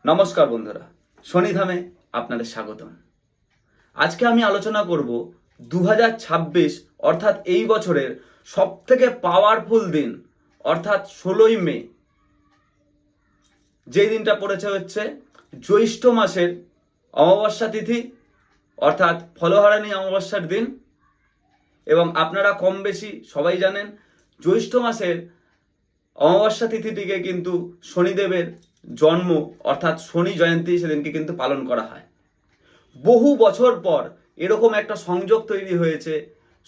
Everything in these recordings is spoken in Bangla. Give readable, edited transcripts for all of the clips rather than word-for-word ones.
নমস্কার বন্ধুরা, শনিধামে আপনাদের স্বাগতম। আজকে আমি আলোচনা করব 2026 অর্থাৎ এই বছরের সবথেকে পাওয়ারফুল দিন অর্থাৎ 16ই মে, যেই দিনটা পড়েছে হচ্ছে জ্যৈষ্ঠ মাসের অমাবস্যা তিথি অর্থাৎ ফলহারানি অমাবস্যার দিন। এবং আপনারা কম বেশি সবাই জানেন জ্যৈষ্ঠ মাসের অমাবস্যা তিথিটিকে কিন্তু শনিদেবের জন্ম অর্থাৎ শনি জয়ন্তী সেদিনকে কিন্তু পালন করা হয়। বহু বছর পর এরকম একটা সংযোগ তৈরি হয়েছে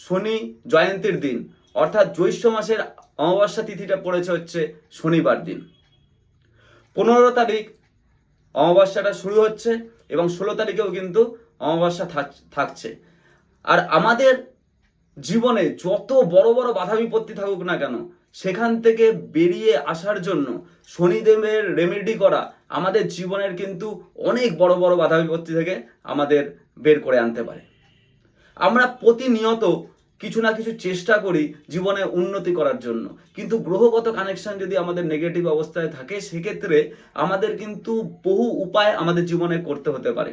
শনি জয়ন্তীর দিন অর্থাৎ জ্যৈষ্ঠ মাসের অমাবস্যা তিথিটা পড়েছে হচ্ছে শনিবার দিন। 15 তারিখ অমাবস্যাটা শুরু হচ্ছে এবং 16 তারিখেও কিন্তু অমাবস্যা থাকছে। আর আমাদের জীবনে যত বড় বড় বাধা বিপত্তি থাকুক না কেন, সেখান থেকে বেরিয়ে আসার জন্য শনিদেবের রেমেডি করা আমাদের জীবনের কিন্তু অনেক বড় বড় বাধা বিপত্তি থেকে আমাদের বের করে আনতে পারে। আমরা প্রতিনিয়ত কিছু না কিছু চেষ্টা করি জীবনে উন্নতি করার জন্য, কিন্তু গ্রহগত কানেকশন যদি আমাদের নেগেটিভ অবস্থায় থাকে সেক্ষেত্রে আমাদের কিন্তু বহু উপায় আমাদের জীবনে করতে হতে পারে।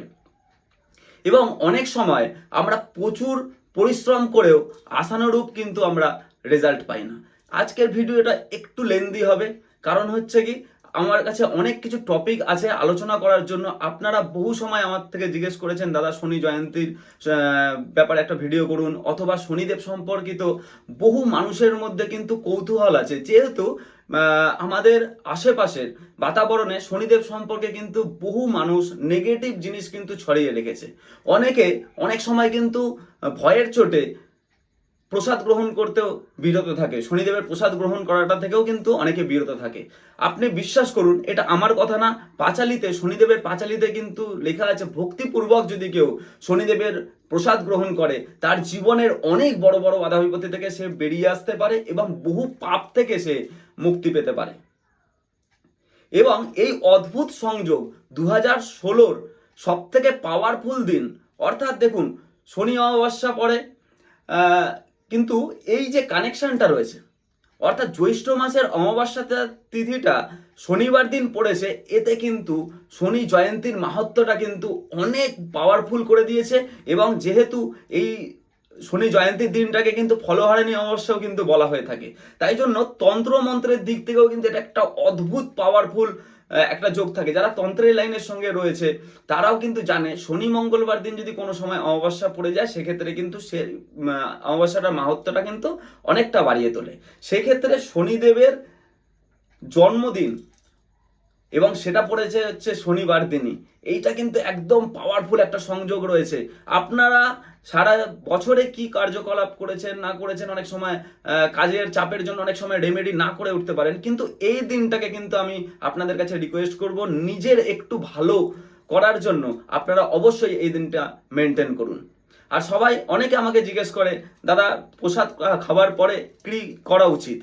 এবং অনেক সময় আমরা প্রচুর পরিশ্রম করেও আশানুরূপ কিন্তু আমরা রেজাল্ট পাই না। আজকের ভিডিওটা একটু লেন্দি হবে, কারণ হচ্ছে কি আমার কাছে অনেক কিছু টপিক আছে আলোচনা করার জন্য। আপনারা বহু সময় আমার থেকে জিজ্ঞেস করেছেন দাদা শনি জয়ন্তীর ব্যাপারে একটা ভিডিও করুন, অথবা শনিদেব সম্পর্কিত বহু মানুষের মধ্যে কিন্তু কৌতূহল আছে, যেহেতু আমাদের আশেপাশের বাতাবরণে শনিদেব সম্পর্কে কিন্তু বহু মানুষ নেগেটিভ জিনিস কিন্তু ছড়িয়ে রেখেছে। অনেকে অনেক সময় কিন্তু ভয়ের চোটে প্রসাদ গ্রহণ করতেও বিরত থাকে, শনিদেবের প্রসাদ গ্রহণ করাটা থেকেও কিন্তু অনেকে বিরত থাকে। আপনি বিশ্বাস করুন, এটা আমার কথা না, পাঁচালিতে শনিদেবের পাঁচালিতে কিন্তু লেখা আছে ভক্তিপূর্বক যদি কেউ শনিদেবের প্রসাদ গ্রহণ করে তার জীবনের অনেক বড় বড় বাধা বিপত্তি থেকে সে বেরিয়ে আসতে পারে এবং বহু পাপ থেকে সে মুক্তি পেতে পারে। এবং এই অদ্ভুত সংযোগ 2016 সব থেকে পাওয়ারফুল দিন, অর্থাৎ দেখুন শনি অমাবস্যা পরে কিন্তু এই যে কানেকশনটা রয়েছে অর্থাৎ জ্যৈষ্ঠ মাসের অমাবস্যা তিথিটা শনিবার দিন পড়েছে, এতে কিন্তু শনি জয়ন্তীর মাহাত্ম্যটা কিন্তু অনেক পাওয়ারফুল করে দিয়েছে। এবং যেহেতু এই শনি জয়ন্তীর দিনটাকে কিন্তু ফলহারিণী অমাবস্যাও কিন্তু বলা হয়ে থাকে, তাই জন্য তন্ত্র মন্ত্রের দিক থেকেও কিন্তু এটা একটা অদ্ভুত পাওয়ারফুল একটা যোগ থাকে। যারা তন্ত্রের লাইনের সঙ্গে রয়েছে তারাও কিন্তু জানে শনি মঙ্গলবার দিন যদি কোনো সময় অমাবস্যা পড়ে যায় সেক্ষেত্রে কিন্তু সে অমাবস্যাটার মাহাত্ম্যটা কিন্তু অনেকটা বাড়িয়ে তোলে। সেক্ষেত্রে শনিদেবের জন্মদিন এবং সেটা পড়েছে হচ্ছে শনিবার দিনই, এইটা কিন্তু একদম পাওয়ারফুল একটা সংযোগ রয়েছে। আপনারা সারা বছরে কি কার্যকলাপ করেছেন না করেছেন, অনেক সময় কাজের চাপের জন্য অনেক সময় রেমেডি না করে উঠতে পারেন, কিন্তু এই দিনটাকে কিন্তু আমি আপনাদের কাছে রিকোয়েস্ট করব নিজের একটু ভালো করার জন্য আপনারা অবশ্যই এই দিনটা মেনটেন করুন। আর সবাই অনেকে আমাকে জিজ্ঞেস করে দাদা প্রসাদ খাবার পরে কি করা উচিত।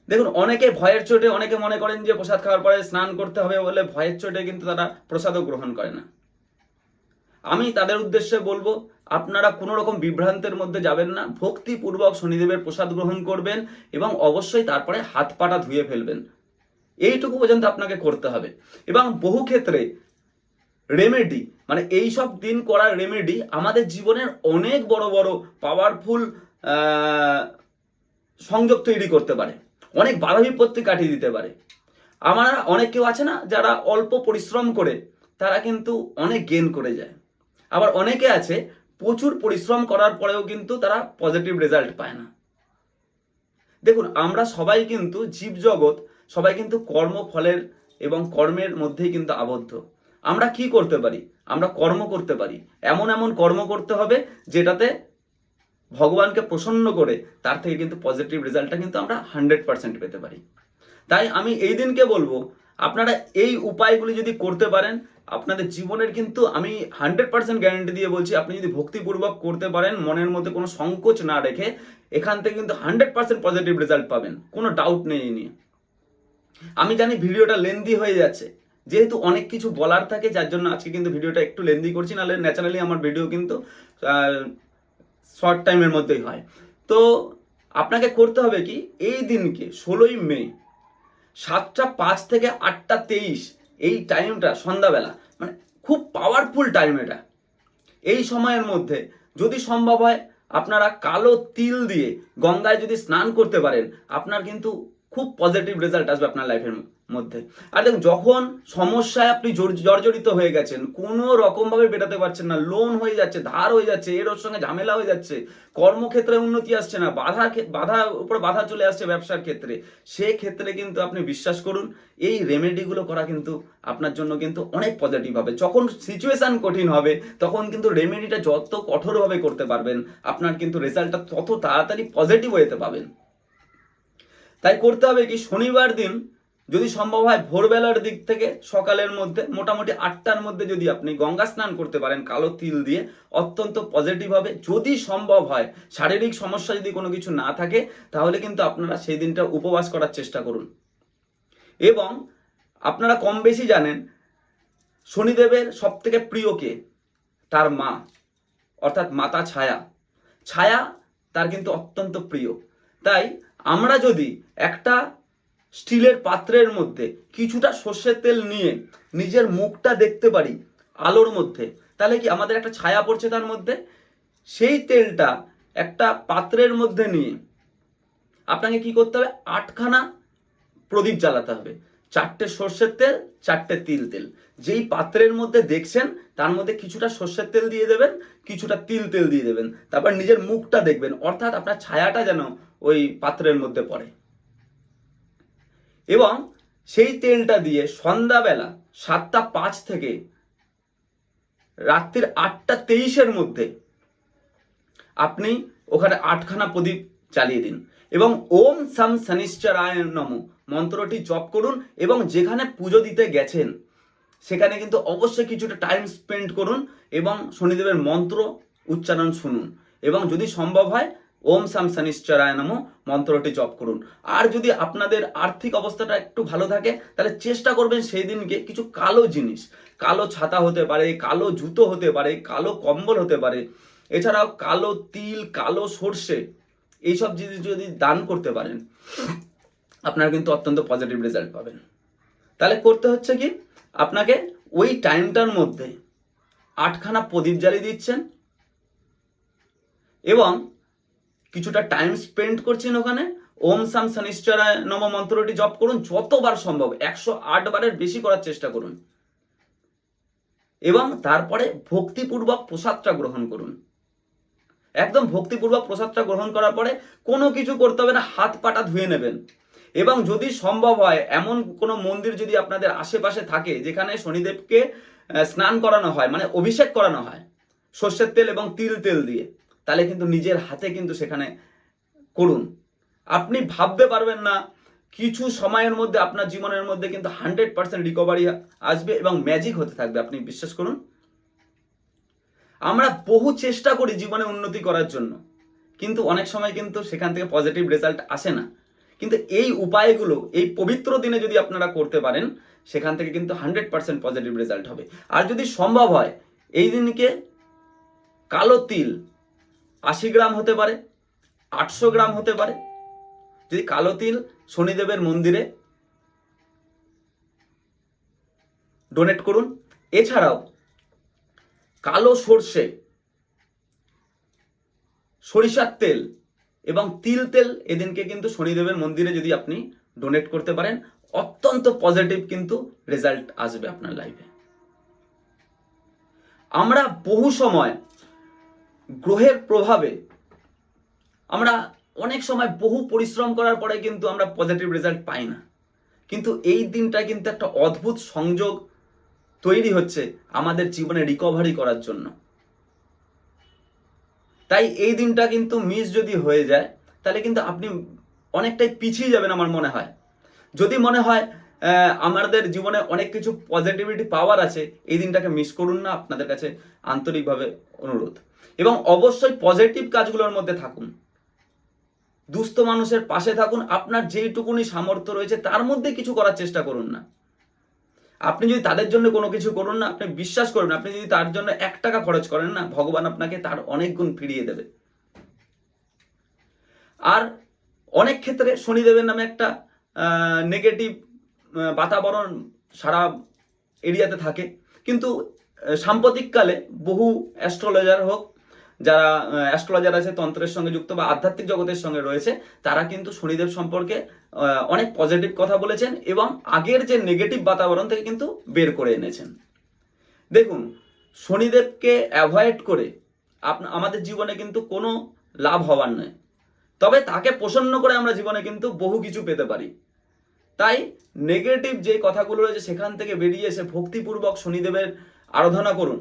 দেখুন, অনেকে ভয়ের চোটে অনেকে মনে করেন যে প্রসাদ খাওয়ার পরে স্নান করতে হবে বলে ভয়ের চোটে কিন্তু তারা প্রসাদও গ্রহণ করে না। আমি তাদের উদ্দেশ্যে বলবো আপনারা কোনো রকম বিভ্রান্তের মধ্যে যাবেন না, ভক্তিপূর্বক শনিদেবের প্রসাদ গ্রহণ করবেন এবং অবশ্যই তারপরে হাত পাটা ধুয়ে ফেলবেন। এইটুকু পর্যন্ত আপনাকে করতে হবে। এবং বহু ক্ষেত্রে রেমেডি মানে এই সব দিন করার রেমেডি আমাদের জীবনের অনেক বড় বড় পাওয়ারফুল সংযোগ তৈরি করতে পারে, অনেক বাধা বিপত্তি কাটিয়ে দিতে পারে। আমরা অনেক কেউ আছে না যারা অল্প পরিশ্রম করে তারা কিন্তু অনেক গেইন করে যায়, আবার অনেকে আছে প্রচুর পরিশ্রম করার পরেও কিন্তু তারা পজিটিভ রেজাল্ট পায় না। দেখুন, আমরা সবাই কিন্তু জীবজগৎ সবাই কিন্তু কর্মফলের এবং কর্মের মধ্যেই কিন্তু আবদ্ধ। আমরা কি করতে পারি, আমরা কর্ম করতে পারি, এমন এমন কর্ম করতে হবে যেটাতে ভগবানকে প্রসন্ন করে তার থেকে কিন্তু পজিটিভ রেজাল্টটা কিন্তু আমরা 100% পেতে পারি। তাই আমি এই দিনকে বলবো আপনারা এই উপায়গুলি যদি করতে পারেন আপনাদের জীবনের কিন্তু আমি 100% গ্যারান্টি দিয়ে বলছি, আপনি যদি ভক্তিপূর্বক করতে পারেন মনের মধ্যে কোনো সংকোচ না রেখে এখান থেকে কিন্তু 100% পজিটিভ রেজাল্ট পাবেন, কোনো ডাউট নেই এই নিয়ে। আমি জানি ভিডিওটা লেন্দি হয়ে যাচ্ছে, যেহেতু অনেক কিছু বলার থাকে যার জন্য আজকে কিন্তু ভিডিওটা একটু লেন্দি করছি, নাহলে ন্যাচারালি আমার ভিডিও কিন্তু শর্ট টাইমের মধ্যেই হয়। তো আপনাকে করতে হবে কি, এই দিনকে 16ই মে 7টা 5 থেকে 8টা 23 এই টাইমটা সন্ধ্যাবেলা মানে খুব পাওয়ারফুল টাইম এটা। এই সময়ের মধ্যে যদি সম্ভব হয় আপনারা কালো তিল দিয়ে গঙ্গায় যদি স্নান করতে পারেন, আপনার কিন্তু খুব পজিটিভ রেজাল্ট আসবে আপনার লাইফের মধ্যে। আর দেখুন, যখন সমস্যায় আপনি জর্জরিত হয়ে গেছেন, কোনো রকমভাবে বেরোতে পারছেন না, লোন হয়ে যাচ্ছে, ধার হয়ে যাচ্ছে, এর ওর সঙ্গে ঝামেলা হয়ে যাচ্ছে, কর্মক্ষেত্রে উন্নতি আসছে না, বাধার উপর বাধা চলে আসছে ব্যবসার ক্ষেত্রে, সেক্ষেত্রে কিন্তু আপনি বিশ্বাস করুন এই রেমেডিগুলো করা কিন্তু আপনার জন্য কিন্তু অনেক পজিটিভ হবে। যখন সিচুয়েশন কঠিন হবে তখন কিন্তু রেমেডিটা যত কঠোরভাবে করতে পারবেন আপনার কিন্তু রেজাল্টটা তত তাড়াতাড়ি পজিটিভ হয়ে যেতে পাবেন। তাই করতে হবে কি, শনিবার দিন যদি সম্ভব হয় ভোরবেলার দিক থেকে সকালের মধ্যে মোটামুটি 8টার মধ্যে যদি আপনি গঙ্গা স্নান করতে পারেন কালো তিল দিয়ে, অত্যন্ত পজিটিভ হবে। যদি সম্ভব হয়, শারীরিক সমস্যা যদি কোনো কিছু না থাকে, তাহলে কিন্তু আপনারা সেই দিনটা উপবাস করার চেষ্টা করুন। এবং আপনারা কম বেশি জানেন শনিদেবের সব থেকে প্রিয় কে? তার মা, অর্থাৎ মাতা ছায়া। ছায়া তার কিন্তু অত্যন্ত প্রিয়। তাই আমরা যদি একটা স্টিলের পাত্রের মধ্যে কিছুটা সর্ষের তেল নিয়ে নিজের মুখটা দেখতে পারি আলোর মধ্যে, তাহলে কি আমাদের একটা ছায়া পড়ছে তার মধ্যে। সেই তেলটা একটা পাত্রের মধ্যে নিয়ে আপনাকে কি করতে হবে, 8খানা প্রদীপ জ্বালাতে হবে। 4টে সর্ষের তেল, 4টে তিল তেল। যেই পাত্রের মধ্যে দেখছেন তার মধ্যে কিছুটা সর্ষের তেল দিয়ে দেবেন, কিছুটা তিল তেল দিয়ে দেবেন, তারপর নিজের মুখটা দেখবেন, অর্থাৎ আপনার ছায়াটা যেন ওই পাত্রের মধ্যে পড়ে। এবং সেই তেলটা দিয়ে সন্ধ্যাবেলা 7টা 5 থেকে রাত্রির 8টা 23-এর মধ্যে আপনি ওখানে 8খানা প্রদীপ জ্বালিয়ে দিন এবং ওম সাম শনিশ্চরায় নমঃ মন্ত্রটি জপ করুন। এবং যেখানে পুজো দিতে গেছেন সেখানে কিন্তু অবশ্যই কিছুটা টাইম স্পেন্ড করুন এবং শনিদেবের মন্ত্র উচ্চারণ শুনুন। এবং যদি সম্ভব হয় ওম সাম শনিশ্চরায় নমঃ মন্ত্রটি জপ করুন। আর যদি আপনাদের আর্থিক অবস্থাটা একটু ভালো থাকে তাহলে চেষ্টা করবেন সেই দিনকে কিছু কালো জিনিস, কালো ছাতা হতে পারে, কালো জুতো হতে পারে, কালো কম্বল হতে পারে, এছাড়াও কালো তিল, কালো সর্ষে, এইসব জিনিস যদি দান করতে পারেন আপনারা কিন্তু অত্যন্ত পজিটিভ রেজাল্ট পাবেন। তাহলে করতে হচ্ছে কি, আপনাকে ওই টাইমটার মধ্যে 8খানা প্রদীপ জ্বালিয়ে দিচ্ছেন এবং কিছুটা টাইম স্পেন্ড করছেন ওখানে। ওম সাম শনিশ্চরায় নমঃ মন্ত্রটি জপ করুন যতবার সম্ভব, 108 বারের বেশি করার চেষ্টা করুন। এবং তারপরে ভক্তিপূর্বক প্রসাদটা গ্রহণ করুন। একদম ভক্তিপূর্বক প্রসাদটা গ্রহণ করার পরে কোনো কিছু করতে হবে না, হাত পাটা ধুয়ে নেবেন। এবং যদি সম্ভব হয় এমন কোনো মন্দির যদি আপনাদের আশেপাশে থাকে যেখানে শনিদেবকে স্নান করানো হয়, মানে অভিষেক করানো হয় সর্ষের তেল এবং তিল তেল দিয়ে, তাহলে কিন্তু নিজের হাতে কিন্তু সেখানে করুন। আপনি ভাবতে পারবেন না কিছু সময়ের মধ্যে আপনার জীবনের মধ্যে কিন্তু 100% রিকভারি আসবে এবং ম্যাজিক হতে থাকবে, আপনি বিশ্বাস করুন। আমরা বহু চেষ্টা করি জীবনে উন্নতি করার জন্য, কিন্তু অনেক সময় কিন্তু সেখান থেকে পজিটিভ রেজাল্ট আসে না। কিন্তু এই উপায়গুলো এই পবিত্র দিনে যদি আপনারা করতে পারেন সেখান থেকে কিন্তু 100% পজিটিভ রেজাল্ট হবে। আর যদি সম্ভব হয় এই দিনকে কালো তিল 80 গ্রাম হতে পারে, 800 গ্রাম হতে পারে, যদি কালো তিল শনিদেবের মন্দিরে ডোনেট করুন। এছাড়াও কালো সর্ষে, সরিষার তেল এবং তিল তেল এদিনকে কিন্তু শনিদেবের মন্দিরে যদি আপনি ডোনেট করতে পারেন অত্যন্ত পজিটিভ কিন্তু রেজাল্ট আসবে আপনার লাইফে। আমরা বহু সময় গ্রহের প্রভাবে আমরা অনেক সময় বহু পরিশ্রম করার পরে কিন্তু আমরা পজিটিভ রেজাল্ট পাই না, কিন্তু এই দিনটা কিন্তু একটা অদ্ভুত সংযোগ তৈরি হচ্ছে আমাদের জীবনে রিকভারি করার জন্য। তাই এই দিনটা কিন্তু মিস যদি হয়ে যায় তাহলে কিন্তু আপনি অনেকটাই পিছিয়ে যাবেন আমার মনে হয়। যদি মনে হয় আমাদের জীবনে অনেক কিছু পজিটিভিটি পাওয়ার আছে, এই দিনটাকে মিস করুন না, আপনাদের কাছে আন্তরিকভাবে অনুরোধ। এবং অবশ্যই পজিটিভ কাজগুলোর মধ্যে থাকুন, দুস্থ মানুষের পাশে থাকুন, আপনার যেইটুকুনি সামর্থ্য রয়েছে তার মধ্যে কিছু করার চেষ্টা করুন না। আপনি যদি তাদের জন্য কোনো কিছু করুন না, আপনি বিশ্বাস করুন আপনি যদি তার জন্য 1 টাকা খরচ করেন না, ভগবান আপনাকে তার অনেক গুণ ফিরিয়ে দেবে। আর অনেক ক্ষেত্রে শনিদেবের নামে একটা নেগেটিভ বাতাবরণ সারা এরিয়াতে থাকে, কিন্তু সাম্প্রতিককালে বহু অ্যাস্ট্রোলজার হোক, যারা অ্যাস্ট্রোলজার আছে, তন্ত্রের সঙ্গে যুক্ত বা আধ্যাত্মিক জগতের সঙ্গে রয়েছে, তারা কিন্তু শনিদেব সম্পর্কে অনেক পজিটিভ কথা বলেছেন এবং আগের যে নেগেটিভ বাতাবরণ থেকে কিন্তু বের করে এনেছেন। দেখুন, শনিদেবকে অ্যাভয়েড করে আমাদের জীবনে কিন্তু কোনো লাভ হওয়ার নয়, তবে তাকে প্রসন্ন করে আমরা জীবনে কিন্তু বহু কিছু পেতে পারি। তাই নেগেটিভ যে কথাগুলো রয়েছে সেখান থেকে বেরিয়ে এসে ভক্তিপূর্বক শনিদেবের আরাধনা করুন,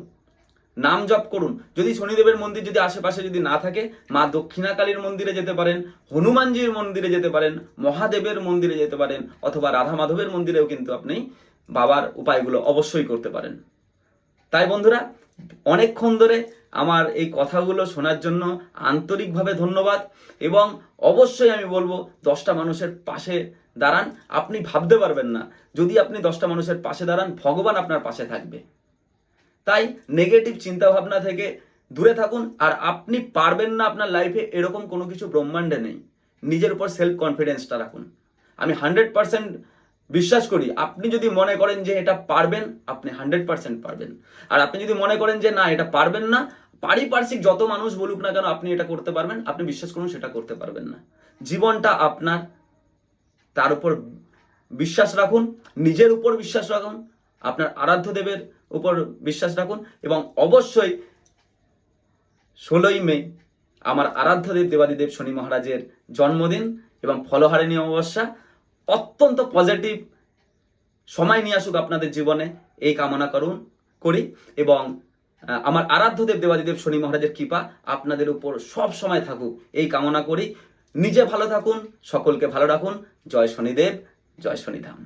নাম জপ করুন। যদি শনিদেবের মন্দির যদি আশেপাশে যদি না থাকে, মা দক্ষিণাকালীর মন্দিরে যেতে পারেন, হনুমানজির মন্দিরে যেতে পারেন, মহাদেবের মন্দিরে যেতে পারেন, অথবা রাধা মাধবের মন্দিরেও কিন্তু আপনি বাবার উপায়গুলো অবশ্যই করতে পারেন। তাই বন্ধুরা, অনেকক্ষণ ধরে আমার এই কথাগুলো শোনার জন্য আন্তরিকভাবে ধন্যবাদ। এবং অবশ্যই আমি বলবো 10টা মানুষের পাশে দাঁড়ান। আপনি ভাবতে পারবেন না, যদি আপনি 10টা মানুষের পাশে দাঁড়ান, ভগবান আপনার পাশে থাকবে। তাই নেগেটিভ চিন্তা ভাবনা থেকে দূরে থাকুন। আর আপনি পারবেন না আপনার লাইফে, এরকম কোনো কিছু ব্রহ্মাণ্ডে নেই। নিজের উপর সেলফ কনফিডেন্সটা রাখুন। আমি 100% বিশ্বাস করি, আপনি যদি মনে করেন যে এটা পারবেন, আপনি 100% পারবেন। আর আপনি যদি মনে করেন যে না এটা পারবেন না, পারিপার্শ্বিক যত মানুষ বলুক না কেন আপনি এটা করতে পারবেন, আপনি বিশ্বাস করুন সেটা করতে পারবেন না। জীবনটা আপনার, তার উপর বিশ্বাস রাখুন, নিজের উপর বিশ্বাস রাখুন, আপনার আরাধ্য দেবের উপর বিশ্বাস রাখুন। এবং অবশ্যই 16ই মে আমার আরাধ্য দেব দেবাদিদেব শনি মহারাজের জন্মদিন এবং ফলহারিণী অমাবস্যা অত্যন্ত পজিটিভ সময় নিয়ে আসুক আপনাদের জীবনে, এই কামনা করি। এবং আমার আরাধ্য দেব দেবাদিদেব শনি মহারাজের কৃপা আপনাদের উপর সব সময় থাকুক, এই কামনা করি। নিজে ভালো থাকুন, সকলকে ভালো রাখুন। জয় শনিদেব, জয় শনিধাম।